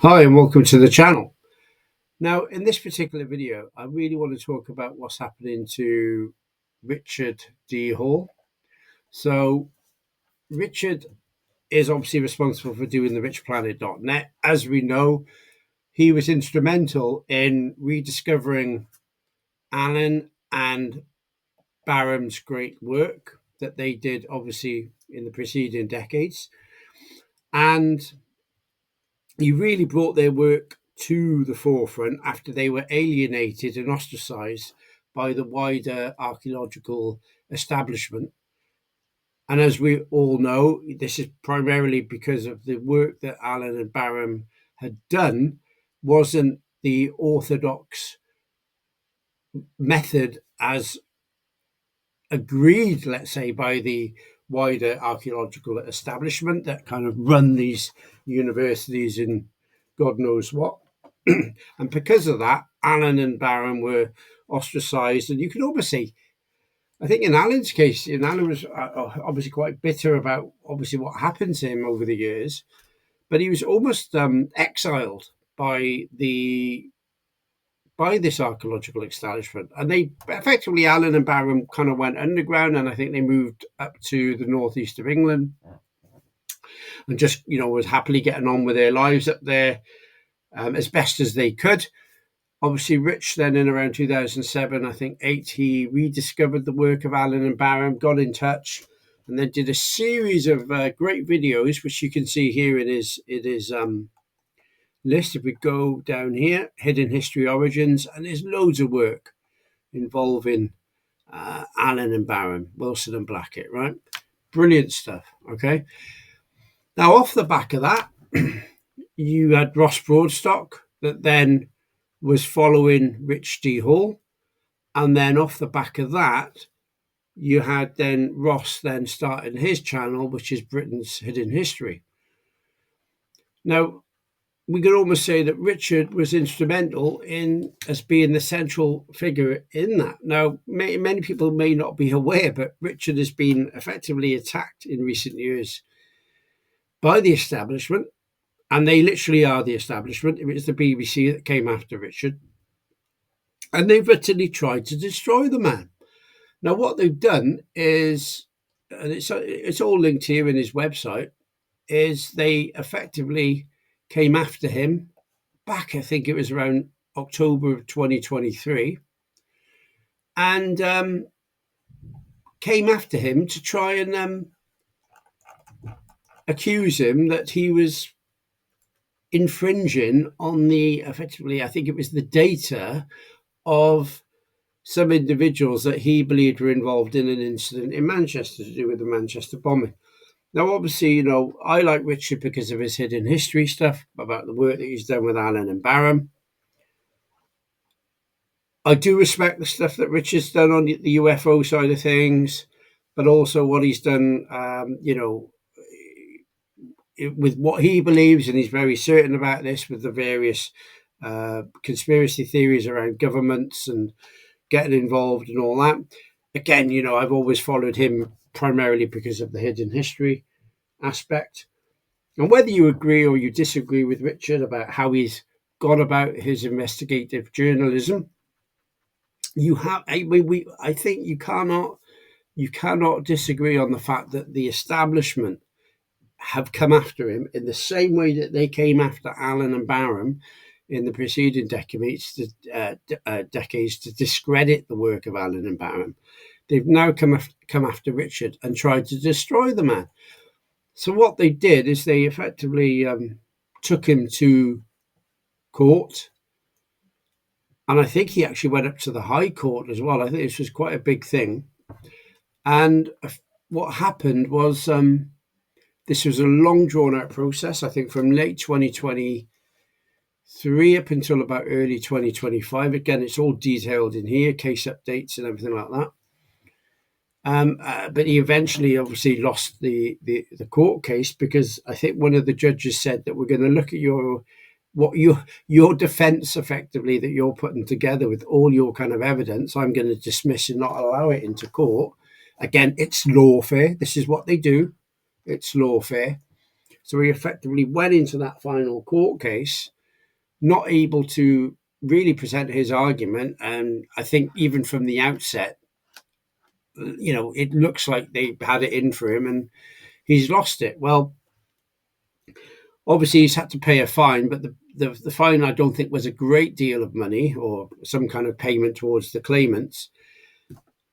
Hi and welcome to the channel. Now in this particular video I really want to talk about what's happening to Richard D. Hall. So Richard is obviously responsible for doing the richplanet.net. As we know, he was instrumental in rediscovering Alan and Barham's great work that they did obviously in the preceding decades, and he really brought their work to the forefront after they were alienated and ostracized by the wider archaeological establishment. And as we all know, this is primarily because of the work that Alan and Barham had done wasn't the orthodox method as agreed, let's say, by the wider archaeological establishment that kind of run these universities and God knows what. And because of that, Alan and Barham were ostracized. And you can almost say, I think in Alan's case, Alan was obviously quite bitter about obviously what happened to him over the years, but he was almost exiled by this archaeological establishment. And they effectively, Alan and Barham kind of went underground, and I think they moved up to the northeast of England and just, was happily getting on with their lives up there as best as they could. Obviously, Rich then in around 2007, I think 8, he rediscovered the work of Alan and Barham, got in touch, and then did a series of great videos, which you can see here in his list. If we go down here, Hidden History Origins, and there's loads of work involving Alan and Barham, Wilson and Blackett, right? Brilliant stuff, okay? Now, off the back of that, you had Ross Broadstock that then was following Rich D. Hall. And then off the back of that, you had then Ross then starting his channel, which is Britain's Hidden History. Now, we could almost say that Richard was instrumental in as being the central figure in that. Now, many people may not be aware, but Richard has been effectively attacked in recent years by the establishment, and they literally are the establishment. It was the BBC that came after Richard, and they've literally tried to destroy the man. Now, what they've done is, and it's all linked here in his website, is they effectively came after him back, I think it was around October of 2023, and came after him to try and accuse him that he was infringing on effectively, I think it was the data of some individuals that he believed were involved in an incident in Manchester to do with the Manchester bombing. Now, obviously, I like Richard because of his hidden history stuff, about the work that he's done with Alan and Barham. I do respect the stuff that Richard's done on the UFO side of things, but also what he's done, with what he believes, and he's very certain about this, with the various conspiracy theories around governments and getting involved and all that. Again, I've always followed him primarily because of the hidden history aspect. And whether you agree or you disagree with Richard about how he's gone about his investigative journalism, I think you cannot disagree on the fact that the establishment have come after him in the same way that they came after Alan and Barham in the preceding decades to discredit the work of Alan and Barham. They've now come after Richard and tried to destroy the man. So what they did is they effectively took him to court, and I think he actually went up to the High Court as well. I think this was quite a big thing. And what happened was this was a long drawn-out process, I think from late 2023 up until about early 2025. Again, it's all detailed in here, case updates and everything like that. But he eventually obviously lost the court case because I think one of the judges said that we're going to look at your defense effectively that you're putting together with all your kind of evidence. I'm going to dismiss and not allow it into court. Again, it's lawfare. This is what they do. It's lawfare. So he effectively went into that final court case not able to really present his argument. And I think even from the outset, it looks like they had it in for him and he's lost it. Well, obviously he's had to pay a fine, but the fine I don't think was a great deal of money or some kind of payment towards the claimants.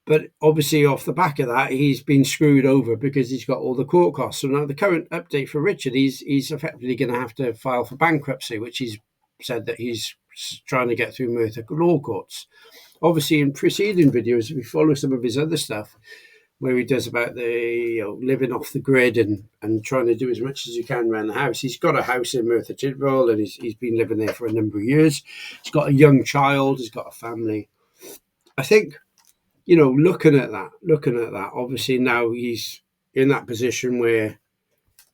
But obviously off the back of that, he's been screwed over because he's got all the court costs. So now the current update for Richard, he's effectively going to have to file for bankruptcy, which he's said that he's trying to get through Merthyr Law Courts. Obviously, in preceding videos, if you follow some of his other stuff, where he does about the living off the grid and trying to do as much as he can around the house. He's got a house in Merthyr Tydfil and he's been living there for a number of years. He's got a young child. He's got a family. I think, looking at that, obviously now he's in that position where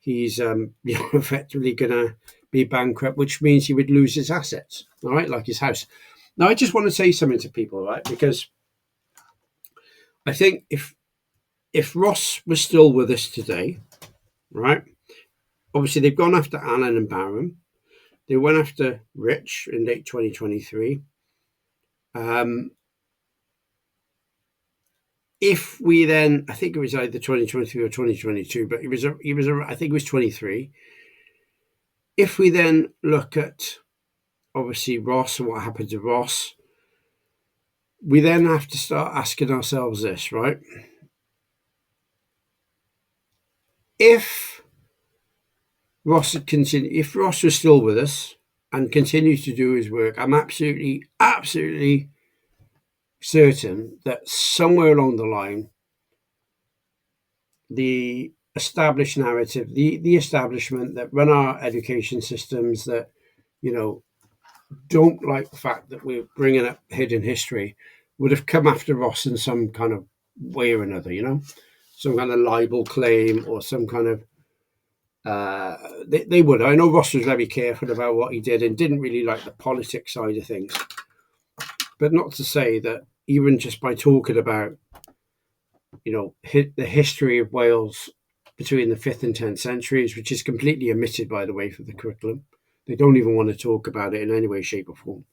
he's effectively going to be bankrupt, which means he would lose his assets, all right, like his house. Now, I just want to say something to people, right, because I think if Ross was still with us today, right, obviously they've gone after Alan and Barham. They went after Rich in late 2023. If we then, I think it was either 2023 or 2022, but I think it was 23. If we then look at, obviously, Ross and what happened to Ross, we then have to start asking ourselves this, right? If Ross was still with us and continued to do his work, I'm absolutely certain that somewhere along the line, the established narrative, the establishment that run our education systems that, don't like the fact that we're bringing up hidden history would have come after Ross in some kind of way or another, some kind of libel claim or some kind of they would. I know Ross was very careful about what he did and didn't really like the politics side of things. But not to say that even just by talking about, the history of Wales between the 5th and 10th centuries, which is completely omitted, by the way, for the curriculum. They don't even want to talk about it in any way, shape or form.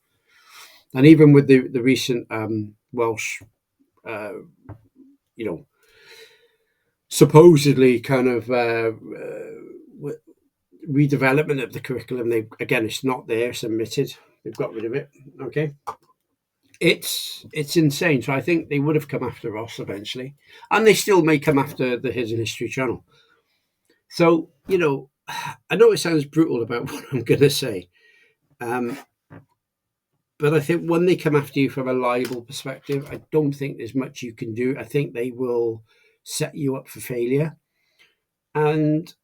And even with the recent Welsh, supposedly kind of redevelopment of the curriculum, it's not there, it's omitted. They've got rid of it. Okay. It's insane. So I think they would have come after Ross eventually, and they still may come after the Hidden History channel. So, I know it sounds brutal about what I'm going to say, but I think when they come after you from a libel perspective, I don't think there's much you can do. I think they will set you up for failure. And,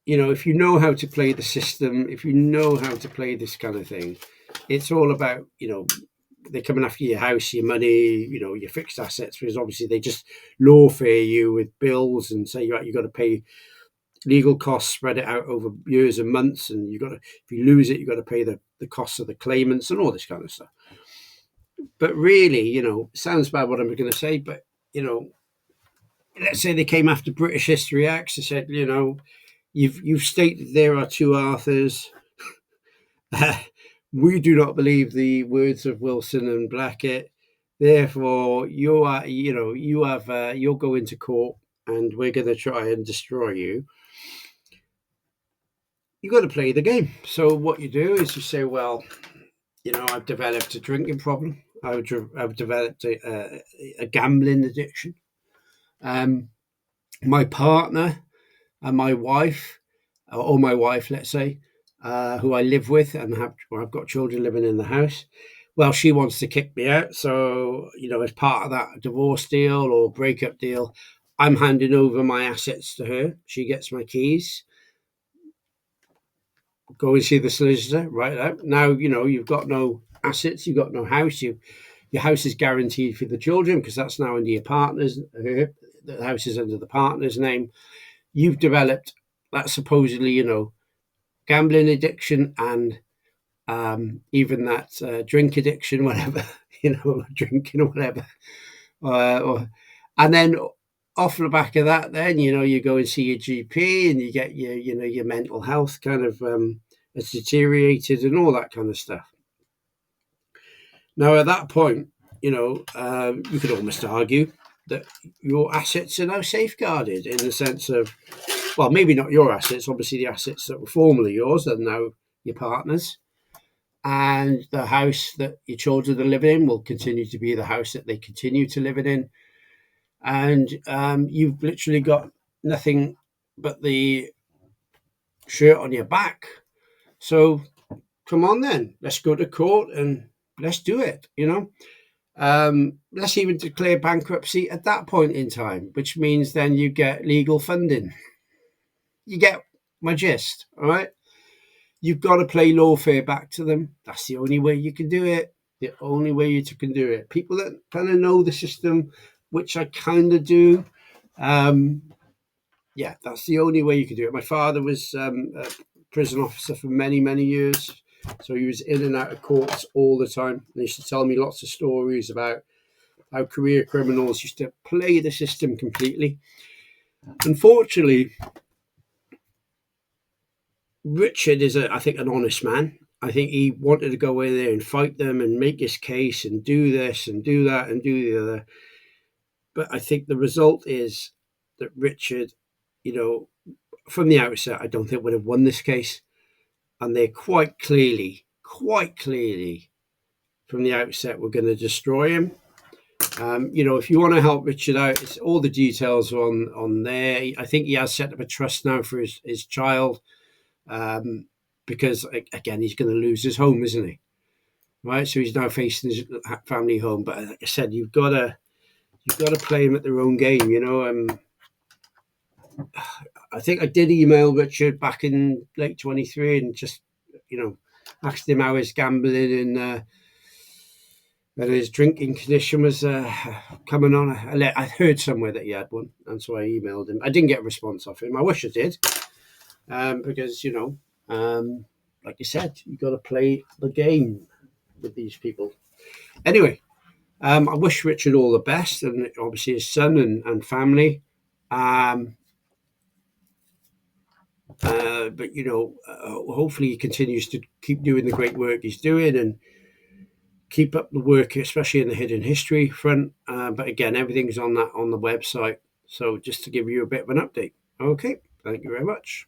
if you know how to play the system, if you know how to play this kind of thing, it's all about, they're coming after your house, your money, your fixed assets, because obviously they just LAwfare you with bills and say you've got to pay legal costs, spread it out over years and months, and if you lose it, you've got to pay the costs of the claimants and all this kind of stuff. But really, sounds bad what I'm going to say, but let's say they came after British History Acts. They said, you've stated there are two Arthurs. We do not believe the words of Wilson and Blackett. Therefore, you'll go into court and we're going to try and destroy you. You've got to play the game. So what you do is you say, well, I've developed a drinking problem. I've developed a gambling addiction. My partner and my wife, or my wife, let's say, who I live with and I've got children living in the house. Well, she wants to kick me out. So, as part of that divorce deal or breakup deal, I'm handing over my assets to her. She gets my keys. Go and see the solicitor, right out. Now, you've got no assets, you've got no house. Your house is guaranteed for the children because that's now under your partner's. The house is under the partner's name. You've developed that supposedly, gambling addiction and even that drink addiction, whatever, drinking or whatever. And then off the back of that, then you go and see your GP, and you get your mental health kind of it's deteriorated and all that kind of stuff. Now, at that point, you could almost argue that your assets are now safeguarded in the sense of, well, maybe not your assets. Obviously, the assets that were formerly yours are now your partner's, and the house that your children are living in will continue to be the house that they continue to live in. And you've literally got nothing but the shirt on your back. So come on, then, let's go to court and let's do it. Let's even declare bankruptcy at that point in time, which means then you get legal funding. You get my gist, all right? You've got to play lawfare back to them. That's the only way you can do it. The only way you can do it. People that kind of know the system, which I kind of do, yeah, that's the only way you can do it. My father was a prison officer for many, many years. So he was in and out of courts all the time. And he used to tell me lots of stories about how career criminals used to play the system completely. Unfortunately, Richard is, I think, an honest man. I think he wanted to go in there and fight them and make his case and do this and do that and do the other. But I think the result is that Richard, from the outset, I don't think would have won this case. And they quite clearly, from the outset, were going to destroy him. If you want to help Richard out, it's all the details on there. I think he has set up a trust now for his child, because again, he's going to lose his home, isn't he? Right, so he's now facing his family home. But like I said, you've got to play him at their own game. I think I did email Richard back in late 23 and just asked him how his gambling and his drinking condition was coming on. I heard somewhere that he had one, and so I emailed him. I didn't get a response off him. I wish I did, because like you said, you got to play the game with these people. Anyway, I wish Richard all the best, and obviously his son and family. But hopefully he continues to keep doing the great work he's doing and keep up the work, especially in the hidden history front. But again, everything's on the website. So just to give you a bit of an update. Okay, thank you very much.